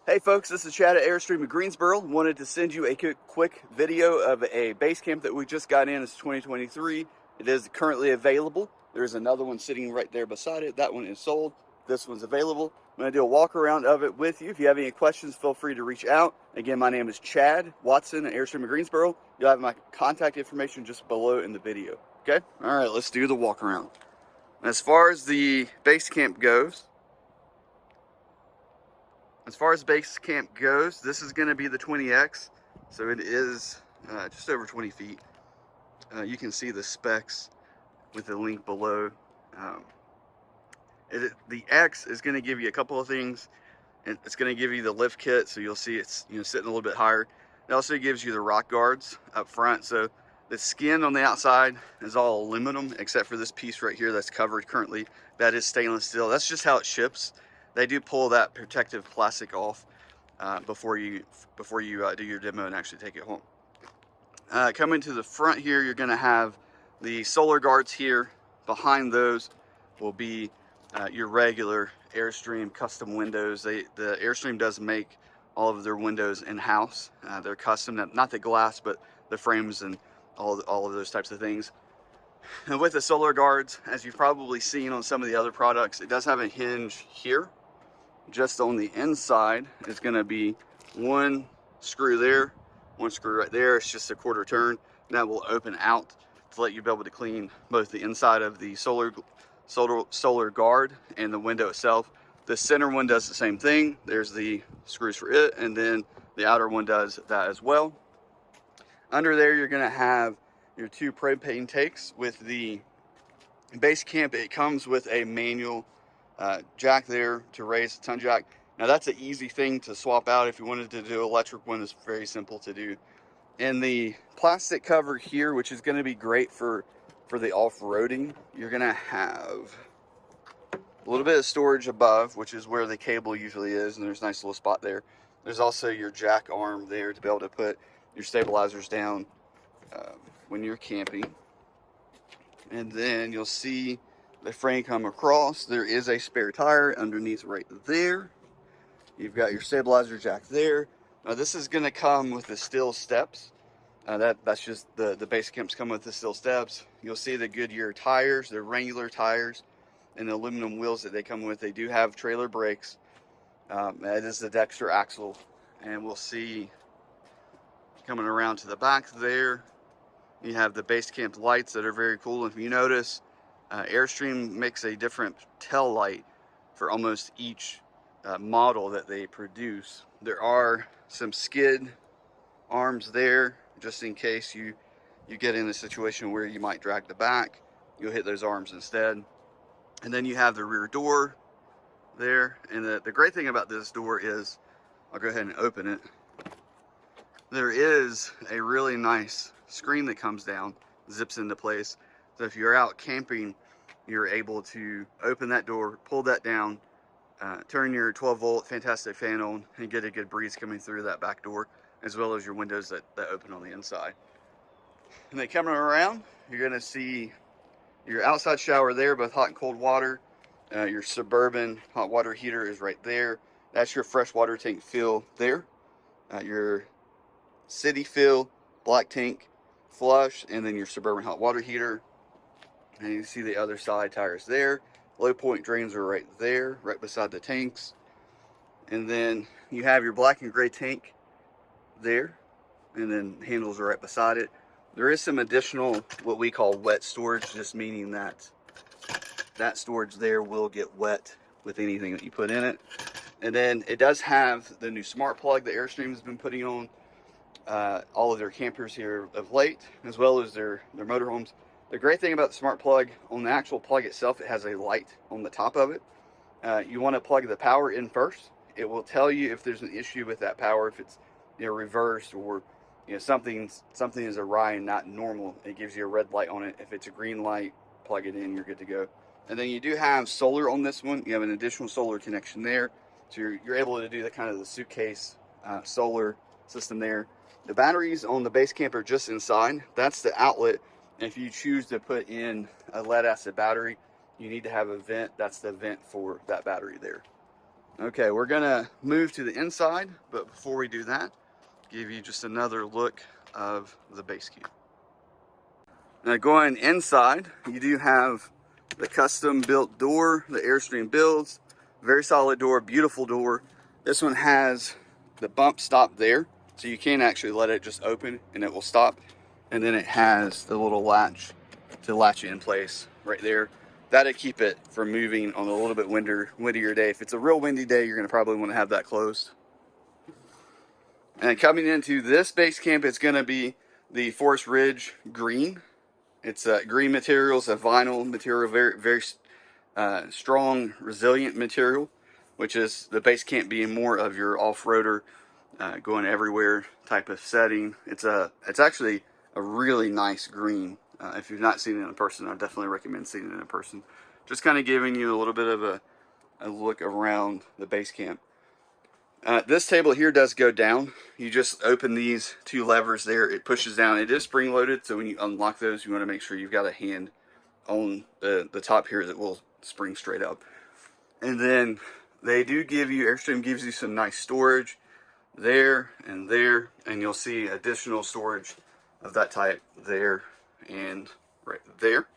Hey folks, this is Chad at Airstream in Greensboro. Wanted to send you a quick video of a base camp that we just got in. It's 2023. It is currently available. There's another one sitting right there beside it. That one is sold. This one's available. I'm going to do a walk around of it with you. If you have any questions, feel free to reach out. Again, my name is Chad Watson at Airstream in Greensboro. You'll have my contact information just below in the video. Okay? All right, let's do the walk around. As far as the base camp goes, base camp goes, this is going to be the 20X, so it is just over 20 feet. You can see the specs with the link below. The X is going to give you a couple of things. It's going to give you the lift kit, so you'll see it's sitting a little bit higher. It also gives you the rock guards up front, so the skin on the outside is all aluminum except for this piece right here that's covered currently. That is stainless steel. That's just how it ships. They do pull that protective plastic off before you do your demo and actually take it home. Coming to the front here, you're going to have the solar guards here. Behind those will be your regular Airstream custom windows. The Airstream does make all of their windows in-house. They're custom, not the glass, but the frames and all of those types of things. And with the solar guards, as you've probably seen on some of the other products, it does have a hinge here. Just on the inside is going to be one screw there, one screw right there. It's just a quarter turn. That will open out to let you be able to clean both the inside of the solar guard and the window itself. The center one does the same thing. There's the screws for it, and then the outer one does that as well. Under there, you're going to have your two propane tanks. With the base camp, it comes with a manual jack there to raise the ton jack. Now that's an easy thing to swap out. If you wanted to do electric one, it's very simple to do. And the plastic cover here, which is going to be great for the off-roading, you're going to have a little bit of storage above, which is where the cable usually is, and there's a nice little spot there. There's also your jack arm there to be able to put your stabilizers down when you're camping. And then you'll see the frame come across. There is a spare tire underneath right there. You've got your stabilizer jack there. Now this is going to come with the steel steps. That's just the base camps come with the steel steps. You'll see the Goodyear tires. They're regular tires, and the aluminum wheels that they come with. They do have trailer brakes. That is the Dexter axle, and we'll see coming around to the back there. You have the base camp lights that are very cool. If you notice, Airstream makes a different tail light for almost each model that they produce. There are some skid arms there, just in case you get in a situation where you might drag the back. You'll hit those arms instead. And then you have the rear door there. And the great thing about this door is, I'll go ahead and open it. There is a really nice screen that comes down, zips into place. So if you're out camping, you're able to open that door, pull that down, turn your 12-volt fantastic fan on, and get a good breeze coming through that back door, as well as your windows that open on the inside. And then coming around, you're going to see your outside shower there, both hot and cold water. Your Suburban hot water heater is right there. That's your freshwater tank fill there. Your city fill, black tank, flush, and then your Suburban hot water heater. And you see the other side tires there. Low point drains are right there, right beside the tanks. And then you have your black and gray tank there, and then handles are right beside it. There is some additional what we call wet storage, just meaning that that storage there will get wet with anything that you put in it. And then it does have the new smart plug that Airstream has been putting on all of their campers here of late, as well as their motorhomes. The great thing about the smart plug, on the actual plug itself, it has a light on the top of it. You want to plug the power in first. It will tell you if there's an issue with that power, if it's reversed, or something is awry and not normal. It gives you a red light on it. If it's a green light, plug it in, you're good to go. And then you do have solar on this one. You have an additional solar connection there, so you're able to do the kind of the suitcase solar system there. The batteries on the base camp are just inside. That's the outlet. And if you choose to put in a lead acid battery, you need to have a vent. That's the vent for that battery there. Okay, we're gonna move to the inside, but before we do that, give you just another look of the base camp. Now going inside, you do have the custom built door, the Airstream builds. Very solid door, beautiful door. This one has the bump stop there, so you can actually let it just open and it will stop. And then it has the little latch to latch it in place right there. That'll keep it from moving on a little bit windier day. If it's a real windy day, you're gonna probably want to have that closed. And coming into this base camp, it's gonna be the Forest Ridge green. It's green materials, a vinyl material, very strong, resilient material, which is the base camp being more of your off-roader, going everywhere type of setting. It's actually a really nice green. If you've not seen it in person, I definitely recommend seeing it in person. Just kind of giving you a little bit of a look around the base camp. This table here does go down. You just open these two levers there. It pushes down. It is spring loaded, so when you unlock those, you want to make sure you've got a hand on the top here that will spring straight up. And then they do give you, Airstream gives you some nice storage there, and you'll see additional storage of that type there and right there.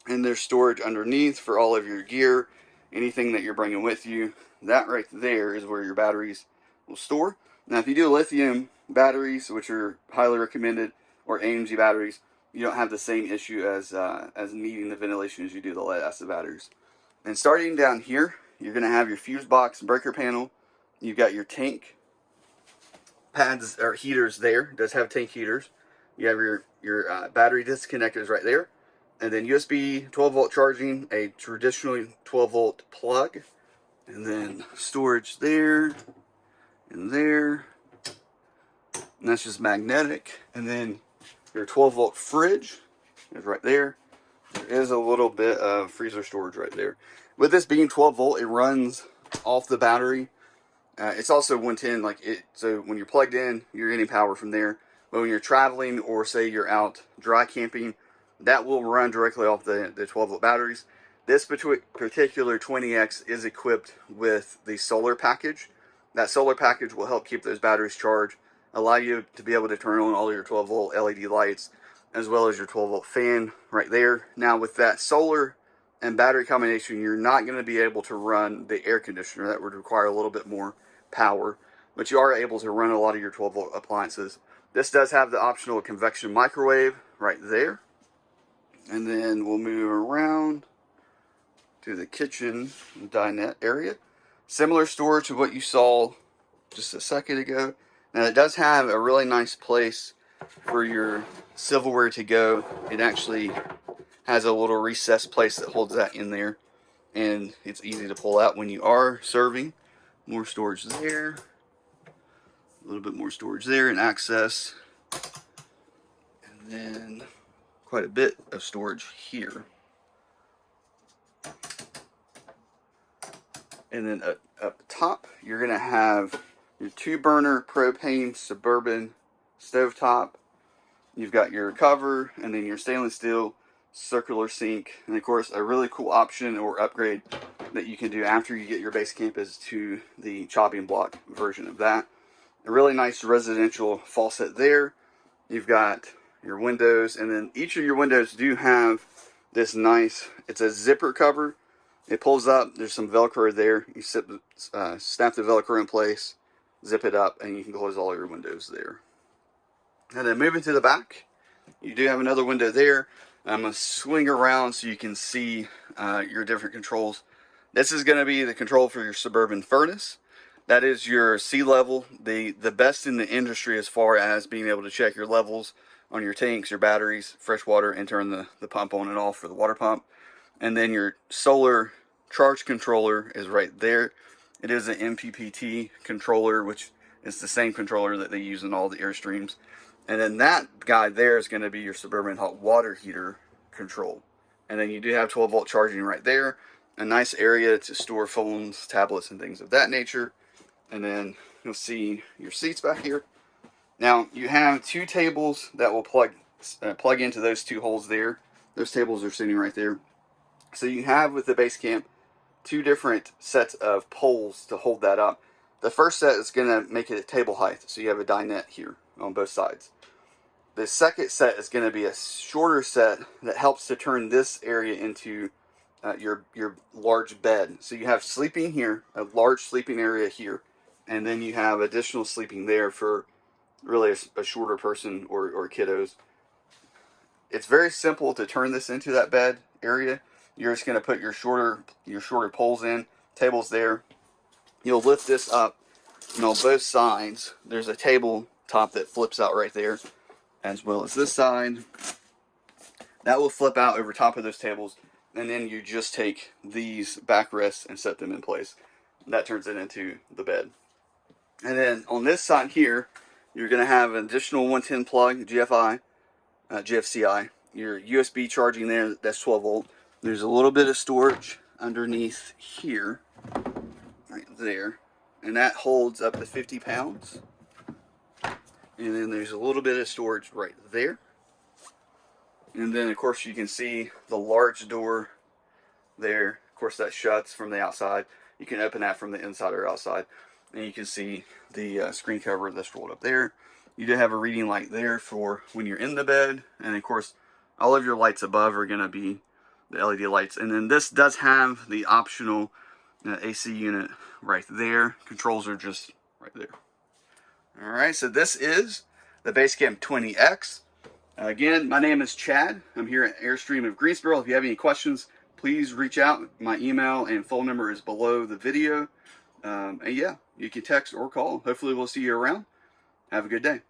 And there's storage underneath for all of your gear, anything that you're bringing with you. That right there is where your batteries will store. Now, if you do lithium batteries, which are highly recommended, or AMG batteries, you don't have the same issue as needing the ventilation as you do the lead acid batteries. And starting down here, you're going to have your fuse box and breaker panel. You've got your tank pads or heaters there. It does have tank heaters. You have your battery disconnectors right there. And then USB 12-volt charging, a traditionally 12-volt plug. And then storage there and there. And that's just magnetic. And then your 12-volt fridge is right there. There is a little bit of freezer storage right there. With this being 12-volt, it runs off the battery. It's also 110, so when you're plugged in, you're getting power from there. But when you're traveling, or say you're out dry camping, that will run directly off the 12-volt batteries. This particular 20X is equipped with the solar package. That solar package will help keep those batteries charged, allow you to be able to turn on all your 12-volt LED lights, as well as your 12-volt fan right there. Now, with that solar and battery combination, you're not going to be able to run the air conditioner. That would require a little bit more power, but you are able to run a lot of your 12-volt appliances. This does have the optional convection microwave right there. And then we'll move around to the kitchen dinette area. Similar storage to what you saw just a second ago. Now, it does have a really nice place for your silverware to go. It actually has a little recessed place that holds that in there, and it's easy to pull out when you are serving. More storage there, a little bit more storage there, and access, and then quite a bit of storage here. And then up top, you're going to have your 2-burner propane Suburban stovetop. You've got your cover, and then your stainless steel circular sink. And of course, a really cool option or upgrade that you can do after you get your base camp is to the chopping block version of that. A really nice residential faucet there. You've got your windows, and then each of your windows do have this nice, it's a zipper cover. It pulls up, there's some Velcro there. You snap the Velcro in place, zip it up, and you can close all your windows there. And then moving to the back, you do have another window there. I'm going to swing around so you can see your different controls. This is going to be the control for your Suburban furnace. That is your sea level, the best in the industry as far as being able to check your levels on your tanks, your batteries, fresh water, and turn the pump on and off for the water pump. And then your solar charge controller is right there. It is an MPPT controller, which is the same controller that they use in all the Airstreams. And then that guy there is going to be your Suburban hot water heater control. And then you do have 12-volt charging right there. A nice area to store phones, tablets, and things of that nature. And then you'll see your seats back here. Now, you have 2 tables that will plug into those 2 holes there. Those tables are sitting right there. So you have, with the base camp, two different sets of poles to hold that up. The first set is going to make it at table height, so you have a dinette here on both sides. The second set is going to be a shorter set that helps to turn this area into your large bed. So you have sleeping here, a large sleeping area here, and then you have additional sleeping there for really a shorter person or kiddos. It's very simple to turn this into that bed area. You're just going to put your shorter poles in, tables there. You'll lift this up, and on both sides there's a table top that flips out right there, as well as this side. That will flip out over top of those tables, and then you just take these backrests and set them in place. That turns it into the bed. And then on this side here, you're going to have an additional 110 plug, GFCI. Your USB charging there, that's 12 volt. There's a little bit of storage underneath here, right there, and that holds up to 50 pounds. And then there's a little bit of storage right there. And then of course you can see the large door there. Of course that shuts from the outside. You can open that from the inside or outside. And you can see the screen cover that's rolled up there. You do have a reading light there for when you're in the bed. And of course all of your lights above are going to be the LED lights. And then this does have the optional AC unit right there. Controls are just right there. Alright, so this is the Basecamp 20X. Again, my name is Chad. I'm here at Airstream of Greensboro. If you have any questions, please reach out. My email and phone number is below the video. And yeah, you can text or call. Hopefully we'll see you around. Have a good day.